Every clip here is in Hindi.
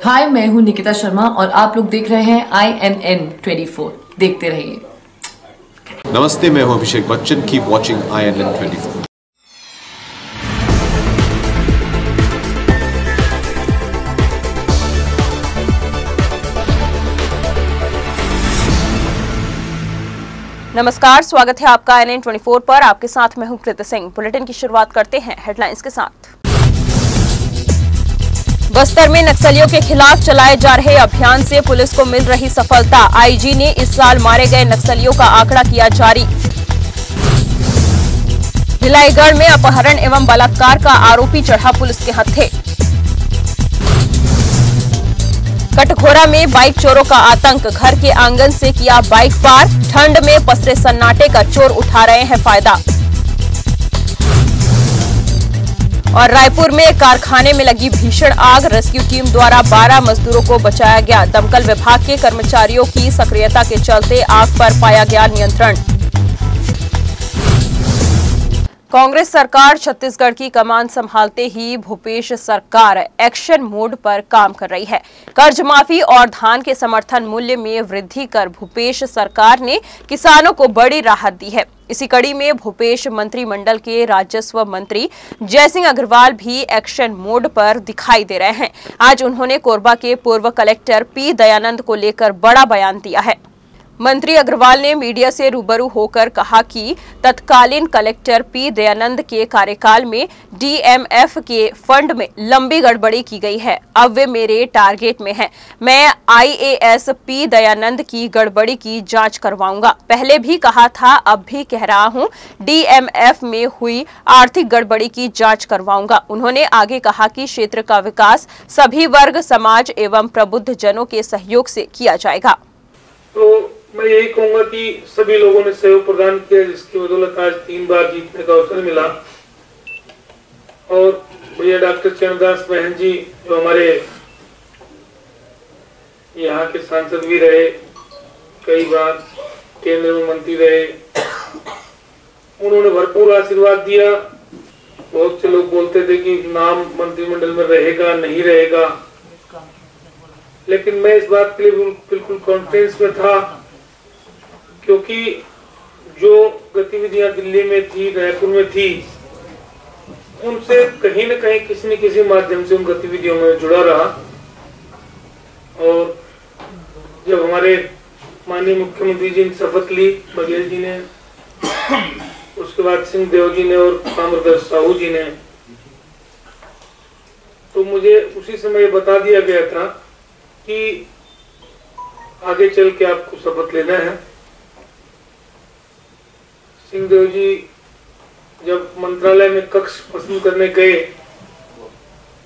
हाय, मैं हूं निकिता शर्मा और आप लोग देख रहे हैं INN 24। देखते रहिए। नमस्ते, मैं हूं Abhishek Bachchan. Keep watching INN 24। नमस्कार, स्वागत है आपका INN 24 पर। आपके साथ मैं हूं कृति सिंह। बुलेटिन की शुरुआत करते हैं हेडलाइंस के साथ। बस्तर में नक्सलियों के खिलाफ चलाए जा रहे अभियान से पुलिस को मिल रही सफलता। आईजी ने इस साल मारे गए नक्सलियों का आंकड़ा किया जारी। भिलाईगढ़ में अपहरण एवं बलात्कार का आरोपी चढ़ा पुलिस के हत्थे। कटघोरा में बाइक चोरों का आतंक, घर के आंगन से किया बाइक पार। ठंड में पसरे सन्नाटे का चोर उठा रहे हैं फायदा। और रायपुर में कारखाने में लगी भीषण आग, रेस्क्यू टीम द्वारा 12 मजदूरों को बचाया गया। दमकल विभाग के कर्मचारियों की सक्रियता के चलते आग पर पाया गया नियंत्रण। कांग्रेस सरकार छत्तीसगढ़ की कमान संभालते ही भूपेश सरकार एक्शन मोड पर काम कर रही है। कर्ज माफी और धान के समर्थन मूल्य में वृद्धि कर भूपेश सरकार ने किसानों को बड़ी राहत दी है। इसी कड़ी में भूपेश मंत्रिमंडल के राजस्व मंत्री जयसिंह अग्रवाल भी एक्शन मोड पर दिखाई दे रहे हैं। आज उन्होंने कोरबा के पूर्व कलेक्टर पी दयानंद को लेकर बड़ा बयान दिया है। मंत्री अग्रवाल ने मीडिया से रूबरू होकर कहा कि तत्कालीन कलेक्टर पी दयानंद के कार्यकाल में DMF के फंड में लंबी गड़बड़ी की गई है। अब वे मेरे टारगेट में हैं। मैं IAS पी दयानंद की गड़बड़ी की जांच करवाऊंगा। पहले भी कहा था, अब भी कह रहा हूं, DMF में हुई आर्थिक गड़बड़ी की जांच करवाऊंगा। उन्होंने आगे कहा कि क्षेत्र का विकास सभी वर्ग, समाज एवं प्रबुद्ध जनों के सहयोग से किया जाएगा। तो मैं यही कहूंगा कि सभी लोगों ने सहयोग प्रदान किया, जिसकी बदौलत आज 3 बार जीतने का अवसर मिला। और भैया डॉक्टर चरणदास महन जी, जो हमारे यहाँ के सांसद भी रहे, कई बार केंद्र में मंत्री रहे, उन्होंने भरपूर आशीर्वाद दिया। बहुत से लोग बोलते थे कि नाम मंत्रिमंडल में रहेगा नहीं रहेगा, लेकिन मैं इस बात के लिए बिल्कुल कॉन्फिडेंस में था, क्योंकि जो गतिविधियां दिल्ली में थी, रायपुर में थी, उनसे कहीं न कहीं किसी न किसी माध्यम से उन गतिविधियों में जुड़ा रहा। और जब हमारे माननीय मुख्यमंत्री जी ने शपथ ली, बघेल जी ने, उसके बाद सिंहदेव जी ने और ताम्रध्वज साहू जी ने, तो मुझे उसी समय बता दिया गया था कि आगे चल के आपको शपथ लेना है। सिंहदेव जी जब मंत्रालय में कक्ष पसंद करने गए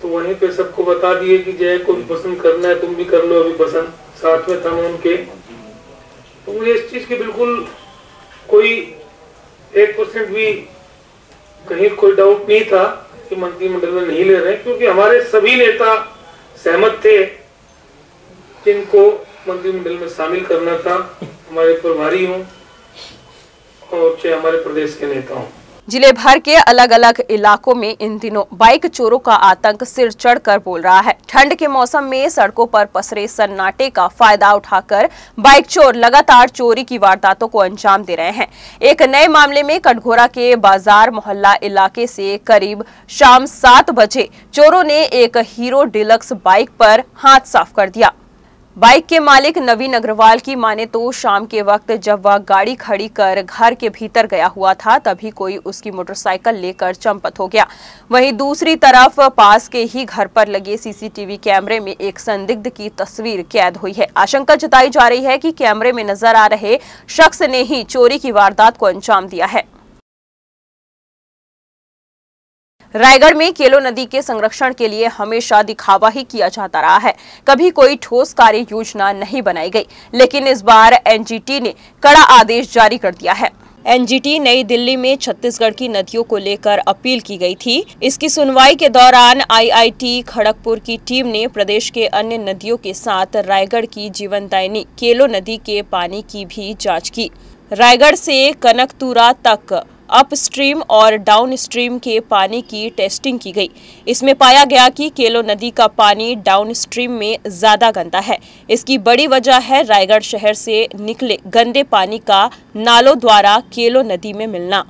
तो वहीं पे सबको बता दिए कि जय को भी पसंद करना है, तुम भी कर लो अभी पसंद। साथ में था मैं उनके। तो मुझे इस चीज की बिल्कुल कोई 1% भी कहीं कोई डाउट नहीं था कि मंत्रिमंडल में नहीं ले रहे, क्योंकि हमारे सभी नेता सहमत थे जिनको मंत्रिमंडल में शामिल करना था, हमारे प्रभारी हों और चाहे हमारे प्रदेश के नेता हों। जिले भर के अलग अलग इलाकों में इन दिनों बाइक चोरों का आतंक सिर चढ़कर बोल रहा है। ठंड के मौसम में सड़कों पर पसरे सन्नाटे का फायदा उठाकर बाइक चोर लगातार चोरी की वारदातों को अंजाम दे रहे हैं। एक नए मामले में कटघोरा के बाजार मोहल्ला इलाके से करीब शाम 7 बजे चोरों ने एक हीरो डिलक्स बाइक पर हाथ साफ कर दिया। बाइक के मालिक नवीन अग्रवाल की माने तो शाम के वक्त जब वह गाड़ी खड़ी कर घर के भीतर गया हुआ था, तभी कोई उसकी मोटरसाइकिल लेकर चंपत हो गया। वहीं दूसरी तरफ पास के ही घर पर लगे CCTV कैमरे में एक संदिग्ध की तस्वीर कैद हुई है। आशंका जताई जा रही है कि कैमरे में नजर आ रहे शख्स ने ही चोरी की वारदात को अंजाम दिया है। रायगढ़ में केलो नदी के संरक्षण के लिए हमेशा दिखावा ही किया जाता रहा है। कभी कोई ठोस कार्य योजना नहीं बनाई गई, लेकिन इस बार NGT ने कड़ा आदेश जारी कर दिया है। NGT नई दिल्ली में छत्तीसगढ़ की नदियों को लेकर अपील की गई थी। इसकी सुनवाई के दौरान IIT खड़गपुर की टीम ने प्रदेश के अन्य नदियों के साथ रायगढ़ की जीवनदायिनी केलो नदी के पानी की भी जांच की। रायगढ़ से कनकतुरा तक अप स्ट्रीम और डाउन स्ट्रीम के पानी की टेस्टिंग की गई। इसमें पाया गया कि केलो नदी का पानी डाउन स्ट्रीम में ज्यादा गंदा है। इसकी बड़ी वजह है रायगढ़ शहर से निकले गंदे पानी का नालों द्वारा केलो नदी में मिलना।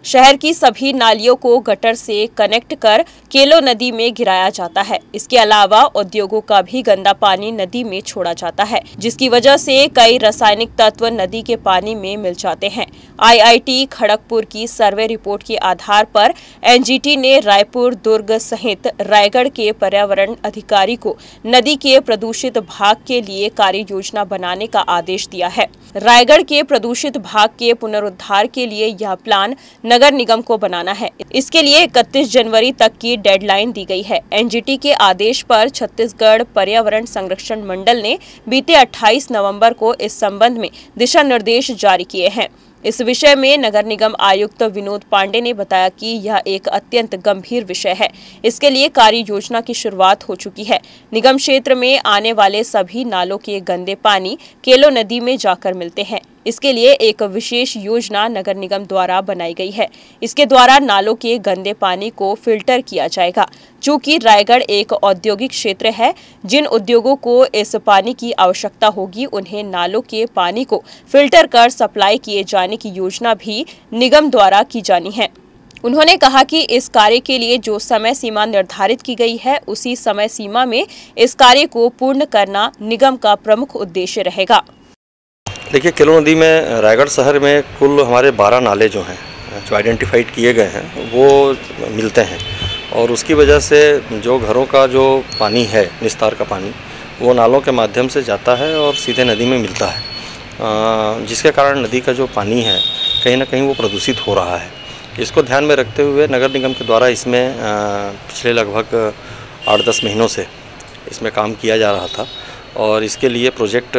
शहर की सभी नालियों को गटर से कनेक्ट कर केलो नदी में गिराया जाता है। इसके अलावा उद्योगों का भी गंदा पानी नदी में छोड़ा जाता है, जिसकी वजह से कई रासायनिक तत्व नदी के पानी में मिल जाते हैं। IIT खड़गपुर की सर्वे रिपोर्ट के आधार पर NGT ने रायपुर, दुर्ग सहित रायगढ़ के पर्यावरण अधिकारी को नदी के प्रदूषित भाग के लिए कार्य योजना बनाने का आदेश दिया है। रायगढ़ के प्रदूषित भाग के पुनरुद्धार के लिए यह प्लान नगर निगम को बनाना है। इसके लिए 31 जनवरी तक की डेडलाइन दी गई है। NGT के आदेश पर छत्तीसगढ़ पर्यावरण संरक्षण मंडल ने बीते 28 नवंबर को इस संबंध में दिशा निर्देश जारी किए हैं। इस विषय में नगर निगम आयुक्त विनोद पांडे ने बताया कि यह एक अत्यंत गंभीर विषय है। इसके लिए कार्य योजना की शुरुआत हो चुकी है। निगम क्षेत्र में आने वाले सभी नालों के गंदे पानी केलो नदी में जाकर मिलते हैं। इसके लिए एक विशेष योजना नगर निगम द्वारा बनाई गई है। इसके द्वारा नालों के गंदे पानी को फिल्टर किया जाएगा। चूंकि रायगढ़ एक औद्योगिक क्षेत्र है, जिन उद्योगों को इस पानी की आवश्यकता होगी उन्हें नालों के पानी को फिल्टर कर सप्लाई किए जाने की योजना भी निगम द्वारा की जानी है। उन्होंने कहा कि इस कार्य के लिए जो समय सीमा निर्धारित की गई है, उसी समय सीमा में इस कार्य को पूर्ण करना निगम का प्रमुख उद्देश्य रहेगा। देखिए, केलो नदी में रायगढ़ शहर में कुल हमारे 12 नाले जो हैं, जो आइडेंटिफाइड किए गए हैं, वो मिलते हैं और उसकी वजह से जो घरों का जो पानी है, निस्तार का पानी, वो नालों के माध्यम से जाता है और सीधे नदी में मिलता है, जिसके कारण नदी का जो पानी है कहीं ना कहीं वो प्रदूषित हो रहा है। इसको ध्यान में रखते हुए नगर निगम के द्वारा इसमें पिछले लगभग 8-10 महीनों से इसमें काम किया जा रहा था और इसके लिए प्रोजेक्ट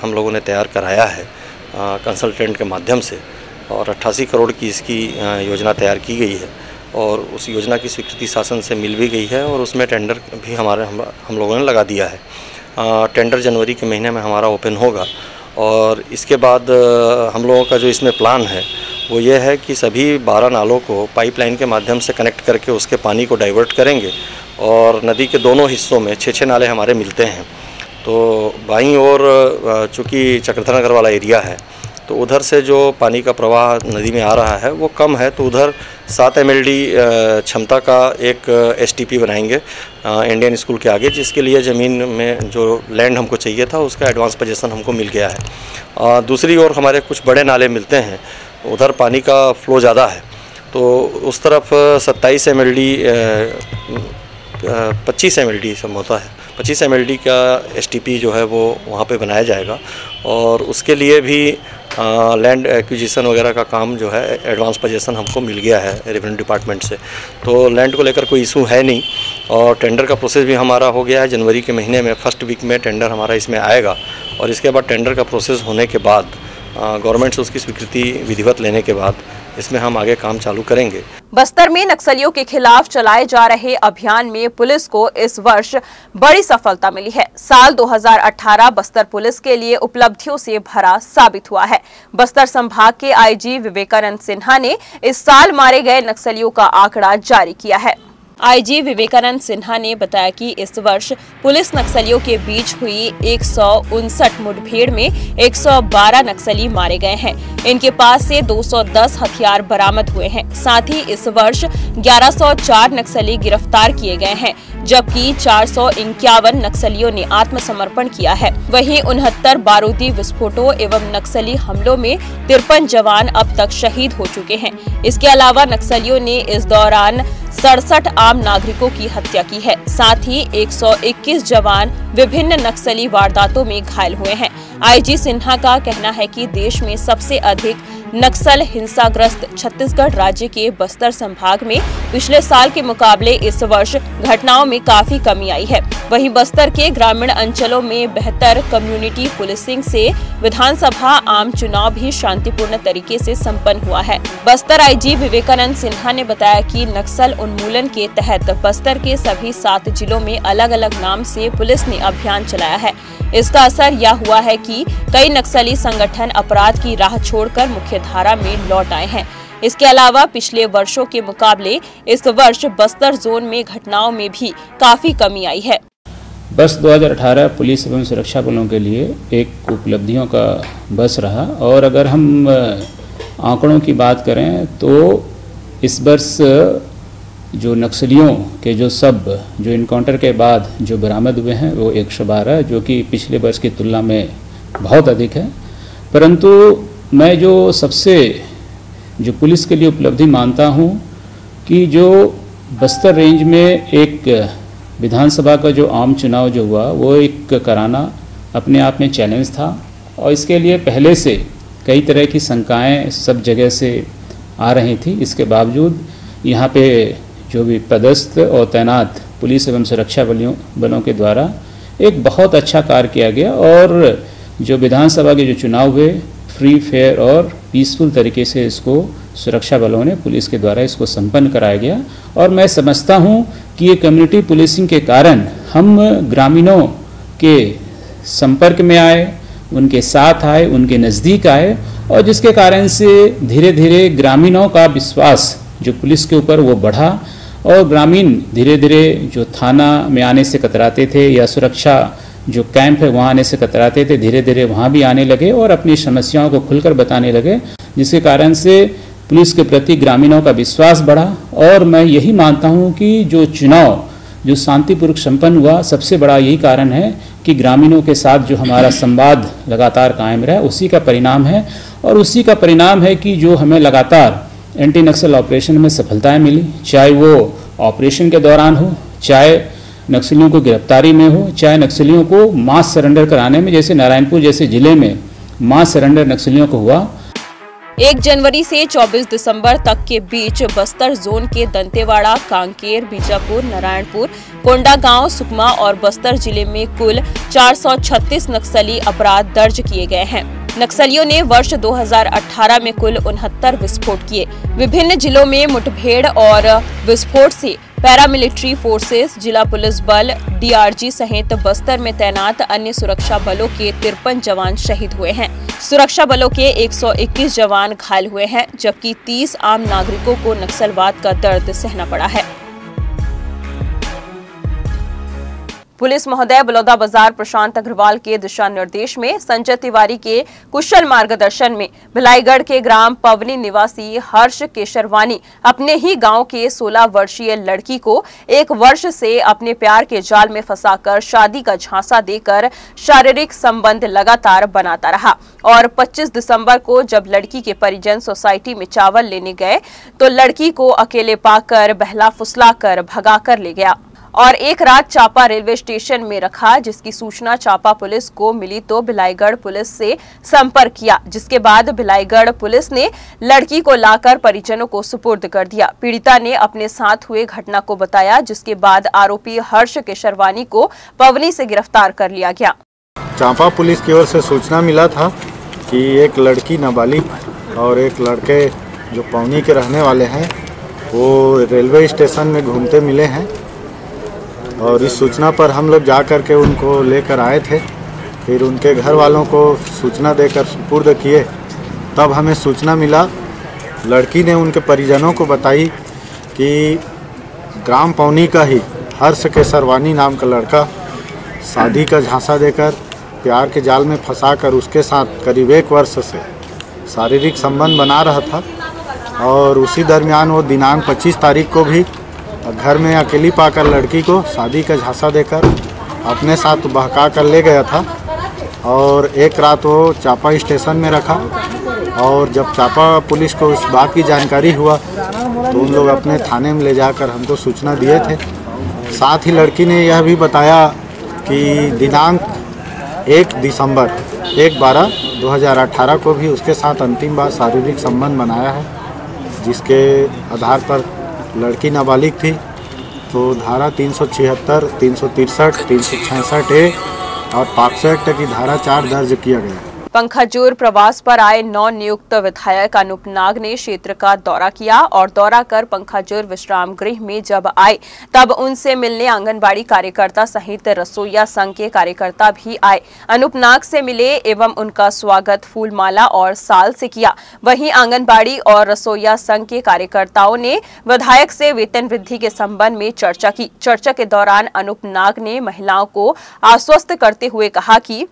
हम लोगों ने तैयार कराया है कंसल्टेंट के माध्यम से और 88 करोड़ की इसकी योजना तैयार की गई है और उस योजना की स्वीकृति शासन से मिल भी गई है और उसमें टेंडर भी हम लोगों ने लगा दिया है। टेंडर जनवरी के महीने में हमारा ओपन होगा और इसके बाद हम लोगों का जो इसमें प्लान है वो ये है कि सभी 12 नालों को पाइपलाइन के माध्यम से कनेक्ट करके उसके पानी को डाइवर्ट करेंगे और नदी के दोनों हिस्सों में 6-6 नाले हमारे मिलते हैं। तो बाईं ओर चूँकि चक्रधर नगर वाला एरिया है तो उधर से जो पानी का प्रवाह नदी में आ रहा है वो कम है, तो उधर 7 MLD क्षमता का एक STP बनाएंगे इंडियन स्कूल के आगे, जिसके लिए ज़मीन में जो लैंड हमको चाहिए था उसका एडवांस पोजीशन हमको मिल गया है। दूसरी ओर हमारे कुछ बड़े नाले मिलते हैं, उधर पानी का फ्लो ज़्यादा है, तो उस तरफ 27 MLD 25 MLD संभवतः है, 25 MLD का STP जो है वो वहाँ पे बनाया जाएगा और उसके लिए भी लैंड एक्विजिशन वगैरह का काम जो है एडवांस पोजीशन हमको मिल गया है रेवेन्यू डिपार्टमेंट से, तो लैंड को लेकर कोई इशू है नहीं और टेंडर का प्रोसेस भी हमारा हो गया है। जनवरी के महीने में फर्स्ट वीक में टेंडर हमारा इसमें आएगा और इसके बाद टेंडर का प्रोसेस होने के बाद गवर्नमेंट से उसकी स्वीकृति विधिवत लेने के बाद इसमें हम आगे काम चालू करेंगे। बस्तर में नक्सलियों के खिलाफ चलाए जा रहे अभियान में पुलिस को इस वर्ष बड़ी सफलता मिली है। साल 2018 बस्तर पुलिस के लिए उपलब्धियों से भरा साबित हुआ है। बस्तर संभाग के IG विवेकानंद सिन्हा ने इस साल मारे गए नक्सलियों का आंकड़ा जारी किया है। IG विवेकानंद सिन्हा ने बताया कि इस वर्ष पुलिस नक्सलियों के बीच हुई 159 मुठभेड़ में 112 नक्सली मारे गए हैं। इनके पास से 210 हथियार बरामद हुए हैं। साथ ही इस वर्ष 1104 नक्सली गिरफ्तार किए गए हैं, जबकि 451 नक्सलियों ने आत्मसमर्पण किया है। वहीं 69 बारूदी विस्फोटों एवं नक्सली हमलों में 53 जवान अब तक शहीद हो चुके हैं। इसके अलावा नक्सलियों ने इस दौरान 67 आम नागरिकों की हत्या की है। साथ ही 121 जवान विभिन्न नक्सली वारदातों में घायल हुए हैं। IG सिन्हा का कहना है कि देश में सबसे अधिक नक्सल हिंसाग्रस्त छत्तीसगढ़ राज्य के बस्तर संभाग में पिछले साल के मुकाबले इस वर्ष घटनाओं में काफी कमी आई है। वहीं बस्तर के ग्रामीण अंचलों में बेहतर कम्युनिटी पुलिसिंग से विधानसभा आम चुनाव भी शांतिपूर्ण तरीके से संपन्न हुआ है। बस्तर IG विवेकानंद सिन्हा ने बताया कि नक्सल उन्मूलन के तहत बस्तर के सभी 7 जिलों में अलग अलग नाम से पुलिस ने अभियान चलाया है। इसका असर यह हुआ है कि कई नक्सली संगठन अपराध की राह छोड़कर मुख्य धारा में लौट आए हैं। इसके अलावा पिछले वर्षों के मुकाबले इस वर्ष बस्तर जोन में घटनाओं में भी काफी कमी आई है। बस 2018 पुलिस एवं सुरक्षा बलों के लिए एक उपलब्धियों का बस रहा और अगर हम आंकड़ों की बात करें तो इस वर्ष जो नक्सलियों के जो इनकाउंटर के बाद जो बरामद हुए हैं वो 112, जो कि पिछले वर्ष की तुलना में बहुत अधिक है। परंतु मैं जो सबसे पुलिस के लिए उपलब्धि मानता हूँ कि जो बस्तर रेंज में एक विधानसभा का जो आम चुनाव जो हुआ वो एक कराना अपने आप में चैलेंज था और इसके लिए पहले से कई तरह की शंकाएं सब जगह से आ रही थी। इसके बावजूद यहाँ पे जो भी पदस्थ और तैनात पुलिस एवं सुरक्षा बलों के द्वारा एक बहुत अच्छा कार्य किया गया और जो विधानसभा के जो चुनाव हुए फ्री फेयर और पीसफुल तरीके से इसको सुरक्षा बलों ने पुलिस के द्वारा इसको संपन्न कराया गया। और मैं समझता हूँ कि ये कम्युनिटी पुलिसिंग के कारण हम ग्रामीणों के संपर्क में आए, उनके साथ आए, उनके नज़दीक आए और जिसके कारण से धीरे धीरे ग्रामीणों का विश्वास जो पुलिस के ऊपर वो बढ़ा और ग्रामीण धीरे धीरे जो थाना में आने से कतराते थे या सुरक्षा जो कैंप है वहाँ आने से कतराते थे, धीरे धीरे वहाँ भी आने लगे और अपनी समस्याओं को खुलकर बताने लगे, जिसके कारण से पुलिस के प्रति ग्रामीणों का विश्वास बढ़ा। और मैं यही मानता हूँ कि जो चुनाव जो शांतिपूर्वक संपन्न हुआ सबसे बड़ा यही कारण है कि ग्रामीणों के साथ जो हमारा संवाद लगातार कायम रहा, उसी का परिणाम है। और उसी का परिणाम है कि जो हमें लगातार एंटी नक्सल ऑपरेशन में सफलताएं मिली, चाहे वो ऑपरेशन के दौरान हो, चाहे नक्सलियों को गिरफ्तारी में हो, चाहे नक्सलियों को मास सरेंडर कराने में, जैसे नारायणपुर जैसे जिले में मास सरेंडर नक्सलियों को हुआ। 1 जनवरी से 24 दिसंबर तक के बीच बस्तर जोन के दंतेवाड़ा, कांकेर, बीजापुर, नारायणपुर, कोंडागांव, सुकमा और बस्तर जिले में कुल 436 नक्सली अपराध दर्ज किए गए हैं। नक्सलियों ने वर्ष 2018 में कुल 69 विस्फोट किए। विभिन्न जिलों में मुठभेड़ और विस्फोट से पैरामिलिट्री फोर्सेस, जिला पुलिस बल, डीआरजी सहित बस्तर में तैनात अन्य सुरक्षा बलों के 53 जवान शहीद हुए हैं। सुरक्षा बलों के 121 जवान घायल हुए हैं, जबकि 30 आम नागरिकों को नक्सलवाद का दर्द सहना पड़ा है। पुलिस महोदय बलौदा बाजार प्रशांत अग्रवाल के दिशा निर्देश में संजय तिवारी के कुशल मार्गदर्शन में भिलाईगढ़ के ग्राम पवनी निवासी हर्ष केशरवानी अपने ही गांव के 16 वर्षीय लड़की को 1 वर्ष से अपने प्यार के जाल में फंसाकर शादी का झांसा देकर शारीरिक संबंध लगातार बनाता रहा और 25 दिसंबर को जब लड़की के परिजन सोसाइटी में चावल लेने गए तो लड़की को अकेले पाकर बहला फुसलाकर भगाकर ले गया और एक रात चापा रेलवे स्टेशन में रखा। जिसकी सूचना चापा पुलिस को मिली तो भिलाईगढ़ पुलिस से संपर्क किया, जिसके बाद भिलाईगढ़ पुलिस ने लड़की को लाकर परिजनों को सुपुर्द कर दिया। पीड़िता ने अपने साथ हुए घटना को बताया, जिसके बाद आरोपी हर्ष केशरवानी को पवनी से गिरफ्तार कर लिया गया। चांपा पुलिस की ओर से सूचना मिला था कि एक लड़की नाबालिग और एक लड़के जो पवनी के रहने वाले हैं वो रेलवे स्टेशन में घूमते मिले हैं और इस सूचना पर हम लोग जा कर के उनको लेकर आए थे। फिर उनके घर वालों को सूचना देकर सुपुर्द किए। तब हमें सूचना मिला, लड़की ने उनके परिजनों को बताई कि ग्राम पवनी का ही हर्ष केशरवानी नाम का लड़का शादी का झांसा देकर प्यार के जाल में फंसाकर उसके साथ करीब 1 वर्ष से शारीरिक संबंध बना रहा था और उसी दरमियान वो दिनांक 25 तारीख को भी घर में अकेली पाकर लड़की को शादी का झांसा देकर अपने साथ बहका कर ले गया था और एक रात वो चापा स्टेशन में रखा और जब चापा पुलिस को उस बात की जानकारी हुआ तो उन लोग अपने थाने में ले जाकर हमको सूचना दिए थे। साथ ही लड़की ने यह भी बताया कि दिनांक 1 दिसंबर 1/12/2018 को भी उसके साथ अंतिम बार शारीरिक संबंध बनाया है, जिसके आधार पर लड़की नाबालिग थी तो धारा 376, 363, 366 और पॉक्सो एक्ट की धारा 4 दर्ज किया गया। पंखाजोर प्रवास पर आए नवनियुक्त विधायक अनूप नाग ने क्षेत्र का दौरा किया और दौरा कर पंखाजोर विश्राम गृह में जब आए तब उनसे मिलने आंगनबाड़ी कार्यकर्ता सहित रसोईया संघ के कार्यकर्ता भी आए। अनूप नाग से मिले एवं उनका स्वागत फूलमाला और साल से किया। वहीं आंगनबाड़ी और रसोईया संघ के कार्यकर्ताओं ने विधायक से वेतन वृद्धि के संबंध में चर्चा की। चर्चा के दौरान अनूप नाग ने महिलाओं को आश्वस्त करते हुए कहा कि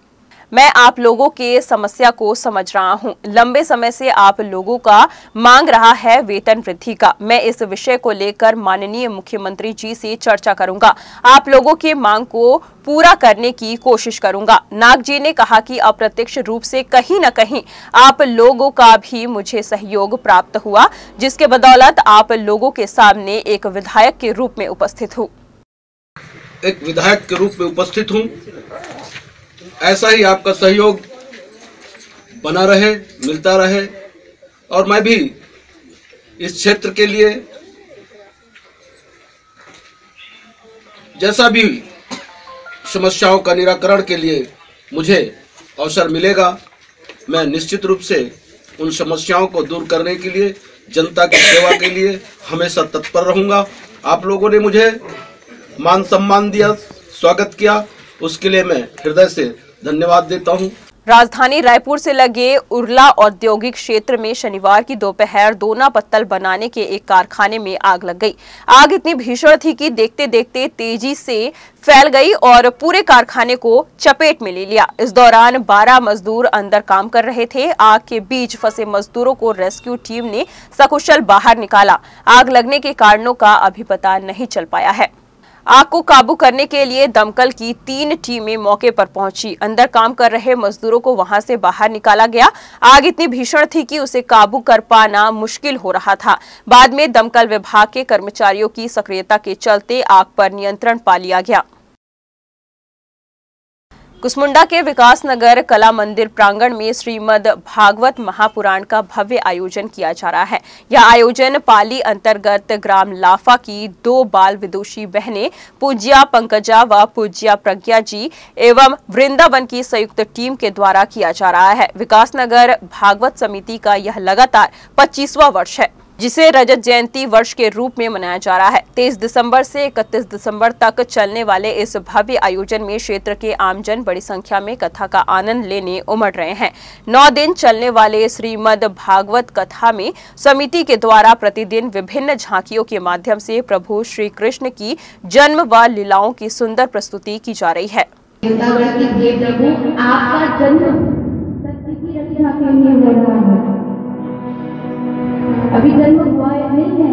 मैं आप लोगों के समस्या को समझ रहा हूं। लंबे समय से आप लोगों का मांग रहा है वेतन वृद्धि का। मैं इस विषय को लेकर माननीय मुख्यमंत्री जी से चर्चा करूंगा। आप लोगों की मांग को पूरा करने की कोशिश करूंगा। नाग जी ने कहा कि अप्रत्यक्ष रूप से कहीं न कहीं आप लोगों का भी मुझे सहयोग प्राप्त हुआ, जिसके बदौलत आप लोगों के सामने एक विधायक के रूप में उपस्थित हूँ। एक विधायक के रूप में उपस्थित हूँ। ऐसा ही आपका सहयोग बना रहे, मिलता रहे और मैं भी इस क्षेत्र के लिए जैसा भी समस्याओं का निराकरण के लिए मुझे अवसर मिलेगा, मैं निश्चित रूप से उन समस्याओं को दूर करने के लिए, जनता की सेवा के लिए हमेशा तत्पर रहूंगा। आप लोगों ने मुझे मान सम्मान दिया, स्वागत किया, उसके लिए मैं हृदय से धन्यवाद देता हूं। राजधानी रायपुर से लगे उरला औद्योगिक क्षेत्र में शनिवार की दोपहर दोना पत्तल बनाने के एक कारखाने में आग लग गई। आग इतनी भीषण थी कि देखते देखते तेजी से फैल गई और पूरे कारखाने को चपेट में ले लिया। इस दौरान 12 मजदूर अंदर काम कर रहे थे। आग के बीच फंसे मजदूरों को रेस्क्यू टीम ने सकुशल बाहर निकाला। आग लगने के कारणों का अभी पता नहीं चल पाया है। आग को काबू करने के लिए दमकल की 3 टीमें मौके पर पहुंची। अंदर काम कर रहे मजदूरों को वहां से बाहर निकाला गया। आग इतनी भीषण थी कि उसे काबू कर पाना मुश्किल हो रहा था। बाद में दमकल विभाग के कर्मचारियों की सक्रियता के चलते आग पर नियंत्रण पा लिया गया। कुसमुंडा के विकास नगर कला मंदिर प्रांगण में श्रीमद् भागवत महापुराण का भव्य आयोजन किया जा रहा है। यह आयोजन पाली अंतर्गत ग्राम लाफा की 2 बाल विदुषी बहनें पूज्या पंकजा व पूज्या प्रज्ञा जी एवं वृंदावन की संयुक्त टीम के द्वारा किया जा रहा है। विकास नगर भागवत समिति का यह लगातार 25वां वर्ष है, जिसे रजत जयंती वर्ष के रूप में मनाया जा रहा है। 23 दिसंबर से 31 दिसंबर तक चलने वाले इस भव्य आयोजन में क्षेत्र के आमजन बड़ी संख्या में कथा का आनंद लेने उमड़ रहे हैं। 9 दिन चलने वाले श्रीमद् भागवत कथा में समिति के द्वारा प्रतिदिन विभिन्न झांकियों के माध्यम से प्रभु श्री कृष्ण की जन्म व लीलाओं की सुंदर प्रस्तुति की जा रही है। अभी जन्म हुआ नहीं है,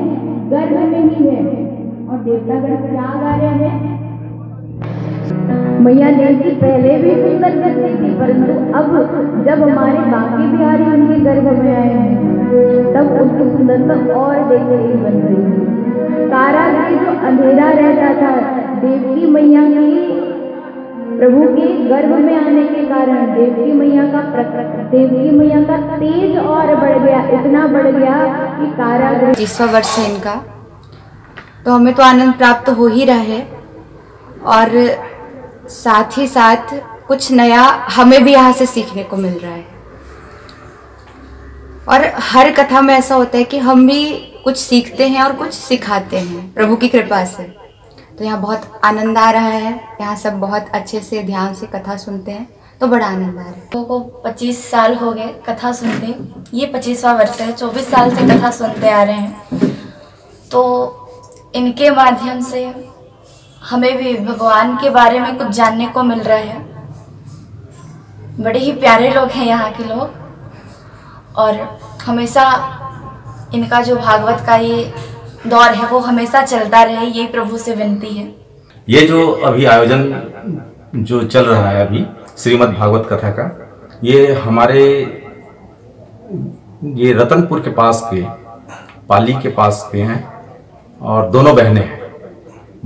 गर्भ में ही है और देवतागण क्या गा रहे हैं? मैया देवी पहले भी सुंदर करती थी, परंतु अब जब हमारे बाकी बिहारी उनके गर्भ में आए हैं तब उनकी सुंदरता और देखने बन गई। कारागृह जो अंधेरा रहता था, देवी मैया की प्रभु के गर्भ में आने के कारण देवी मैया का तेज और बढ़ गया, इतना बढ़ गया कि कारागृह 25वां वर्ष है इनका, तो हमें तो आनंद प्राप्त हो ही रहा है और साथ ही साथ कुछ नया हमें भी यहाँ से सीखने को मिल रहा है। और हर कथा में ऐसा होता है कि हम भी कुछ सीखते हैं और कुछ सिखाते हैं प्रभु की कृपा से। तो यहाँ बहुत आनंद आ रहा है। यहाँ सब बहुत अच्छे से ध्यान से कथा सुनते हैं तो बड़ा आनंद आ रहा है। लोगों को 25 साल हो गए कथा सुनते, ये 25वां वर्ष है। 24 साल से कथा सुनते आ रहे हैं, तो इनके माध्यम से हमें भी भगवान के बारे में कुछ जानने को मिल रहा है। बड़े ही प्यारे लोग हैं यहाँ के लोग और हमेशा इनका जो भागवत का ये दौर है वो हमेशा चलता रहे, यही प्रभु से विनती है। ये जो अभी आयोजन जो चल रहा है अभी श्रीमद् भागवत कथा का, ये हमारे ये रतनपुर के पास के पाली के पास के हैं और दोनों बहनें हैं।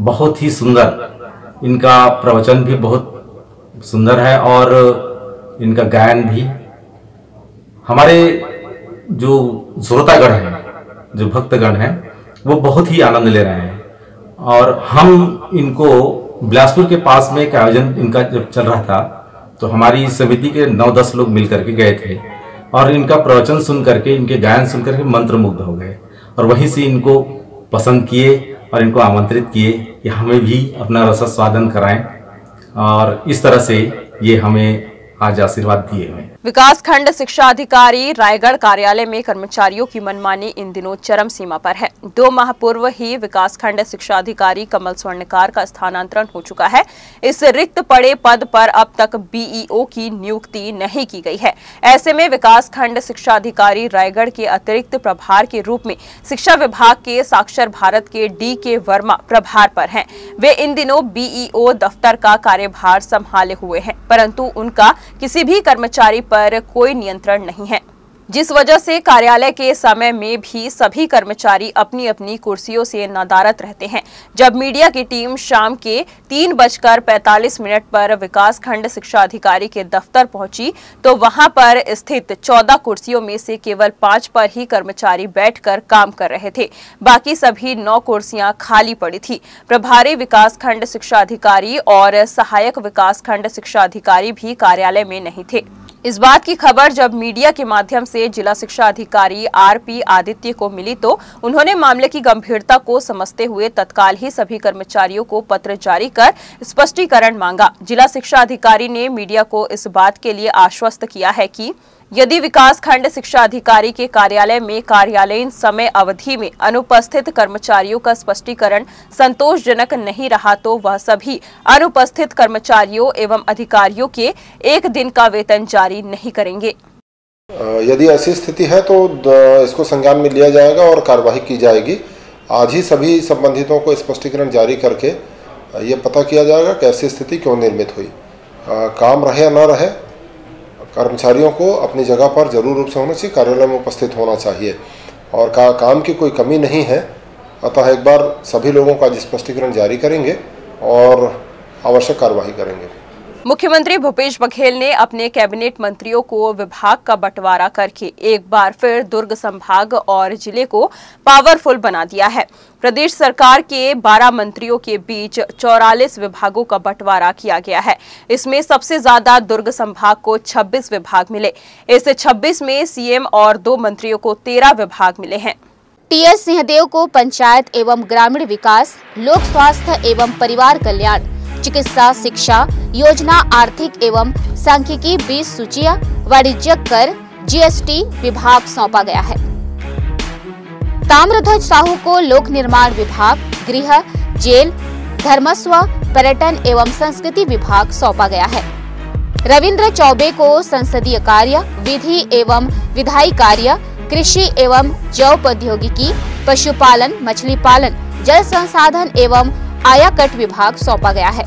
बहुत ही सुंदर, इनका प्रवचन भी बहुत सुंदर है और इनका गायन भी। हमारे जो श्रोतागण हैं, जो भक्तगण हैं, वो बहुत ही आनंद ले रहे हैं। और हम इनको बिलासपुर के पास में एक आयोजन इनका जब चल रहा था तो हमारी समिति के 9-10 लोग मिल करके गए थे और इनका प्रवचन सुन करके, इनके गायन सुन करके मंत्रमुग्ध हो गए और वहीं से इनको पसंद किए और इनको आमंत्रित किए कि हमें भी अपना रसास्वादन कराएं और इस तरह से ये हमें आज आशीर्वाद दिए हुए। विकास खंड शिक्षा अधिकारी रायगढ़ कार्यालय में कर्मचारियों की मनमानी इन दिनों चरम सीमा पर है। 2 माह पूर्व ही विकास खंड शिक्षा अधिकारी कमल स्वर्णकार का स्थानांतरण हो चुका है। इस रिक्त पड़े पद पर अब तक बीईओ की नियुक्ति नहीं की गई है। ऐसे में विकास खंड शिक्षा अधिकारी रायगढ़ के अतिरिक्त प्रभार के रूप में शिक्षा विभाग के साक्षर भारत के DK वर्मा प्रभार पर हैं। वे इन दिनों बीईओ दफ्तर का कार्यभार संभाले हुए हैं, परंतु उनका किसी भी कर्मचारी पर कोई नियंत्रण नहीं है, जिस वजह से कार्यालय के समय में भी सभी कर्मचारी अपनी अपनी कुर्सियों से नदारद रहते हैं। जब मीडिया की टीम शाम के 3:45 पर विकास खंड शिक्षा अधिकारी के दफ्तर पहुंची तो वहां पर स्थित 14 कुर्सियों में से केवल 5 पर ही कर्मचारी बैठकर काम कर रहे थे। बाकी सभी 9 कुर्सियां खाली पड़ी थी। प्रभारी विकास खंड शिक्षा अधिकारी और सहायक विकास खंड शिक्षा अधिकारी भी कार्यालय में नहीं थे। इस बात की खबर जब मीडिया के माध्यम से जिला शिक्षा अधिकारी RP आदित्य को मिली तो उन्होंने मामले की गंभीरता को समझते हुए तत्काल ही सभी कर्मचारियों को पत्र जारी कर स्पष्टीकरण मांगा। जिला शिक्षा अधिकारी ने मीडिया को इस बात के लिए आश्वस्त किया है कि यदि विकास खंड शिक्षा अधिकारी के कार्यालय में कार्यालयीन समय अवधि में अनुपस्थित कर्मचारियों का स्पष्टीकरण संतोषजनक नहीं रहा तो वह सभी अनुपस्थित कर्मचारियों एवं अधिकारियों के 1 दिन का वेतन जारी नहीं करेंगे। यदि ऐसी स्थिति है तो इसको संज्ञान में लिया जाएगा और कार्यवाही की जाएगी। आज ही सभी संबंधितों को स्पष्टीकरण जारी करके ये पता किया जाएगा कि ऐसी स्थिति क्यों निर्मित हुई। काम रहे या न रहे, कर्मचारियों को अपनी जगह पर जरूर रूप से होना चाहिए, कार्यालय में उपस्थित होना चाहिए और काम की कोई कमी नहीं है। अतः एक बार सभी लोगों का स्पष्टीकरण जारी करेंगे और आवश्यक कार्यवाही करेंगे। मुख्यमंत्री भूपेश बघेल ने अपने कैबिनेट मंत्रियों को विभाग का बंटवारा करके एक बार फिर दुर्ग संभाग और जिले को पावरफुल बना दिया है। प्रदेश सरकार के 12 मंत्रियों के बीच 44 विभागों का बंटवारा किया गया है। इसमें सबसे ज्यादा दुर्ग संभाग को 26 विभाग मिले। इस 26 में सीएम और 2 मंत्रियों को 13 विभाग मिले हैं। TS सिंहदेव को पंचायत एवं ग्रामीण विकास, लोक स्वास्थ्य एवं परिवार कल्याण, चिकित्सा, शिक्षा, योजना, आर्थिक एवं सांख्यिकी, 20 सूचियां, वाणिज्य कर, GST विभाग सौंपा गया है। ताम्रध्वज साहू को लोक निर्माण विभाग, गृह, जेल, धर्मस्व, पर्यटन एवं संस्कृति विभाग सौंपा गया है। रविंद्र चौबे को संसदीय कार्य, विधि एवं विधायी कार्य, कृषि एवं जैव प्रौद्योगिकी, पशुपालन, मछली पालन, जल संसाधन एवं आयाकट विभाग सौंपा गया है।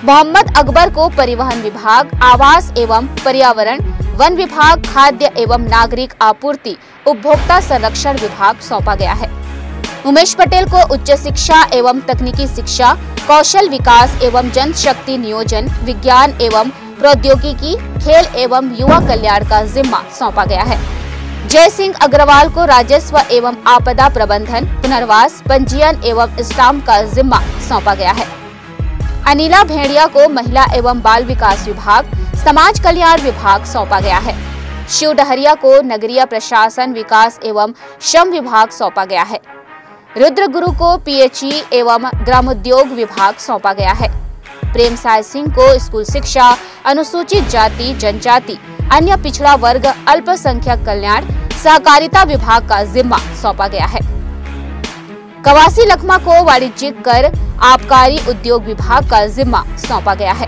मोहम्मद अकबर को परिवहन विभाग, आवास एवं पर्यावरण, वन विभाग, खाद्य एवं नागरिक आपूर्ति, उपभोक्ता संरक्षण विभाग सौंपा गया है। उमेश पटेल को उच्च शिक्षा एवं तकनीकी शिक्षा, कौशल विकास एवं जनशक्ति नियोजन, विज्ञान एवं प्रौद्योगिकी, खेल एवं युवा कल्याण का जिम्मा सौंपा गया है। जय सिंह अग्रवाल को राजस्व एवं आपदा प्रबंधन, पुनर्वास, पंजीयन एवं स्टाम्प का जिम्मा सौंपा गया है। अनिला भेड़िया को महिला एवं बाल विकास विभाग, समाज कल्याण विभाग सौंपा गया है। शिव डहरिया को नगरीय प्रशासन, विकास एवं श्रम विभाग सौंपा गया है। रुद्र गुरु को PHE एवं ग्रामोद्योग विभाग सौंपा गया है। प्रेम साय सिंह को स्कूल शिक्षा, अनुसूचित जाति जनजाति, अन्य पिछड़ा वर्ग, अल्पसंख्यक कल्याण, सहकारिता विभाग का जिम्मा सौंपा गया है। कवासी लखमा को वाणिज्यिक कर, आबकारी उद्योग विभाग का जिम्मा सौंपा गया है।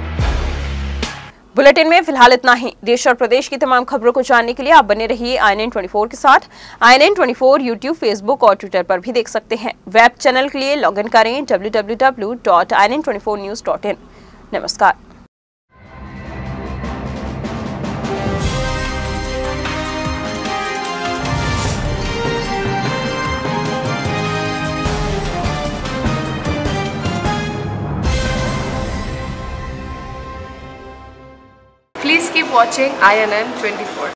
बुलेटिन में फिलहाल इतना ही। देश और प्रदेश की तमाम खबरों को जानने के लिए आप बने रहिए INN24 के साथ। INN24 यूट्यूब, फेसबुक और ट्विटर पर भी देख सकते हैं। वेब चैनल के लिए लॉगिन करें www.INN24news.in। नमस्कार। Please keep watching INN24.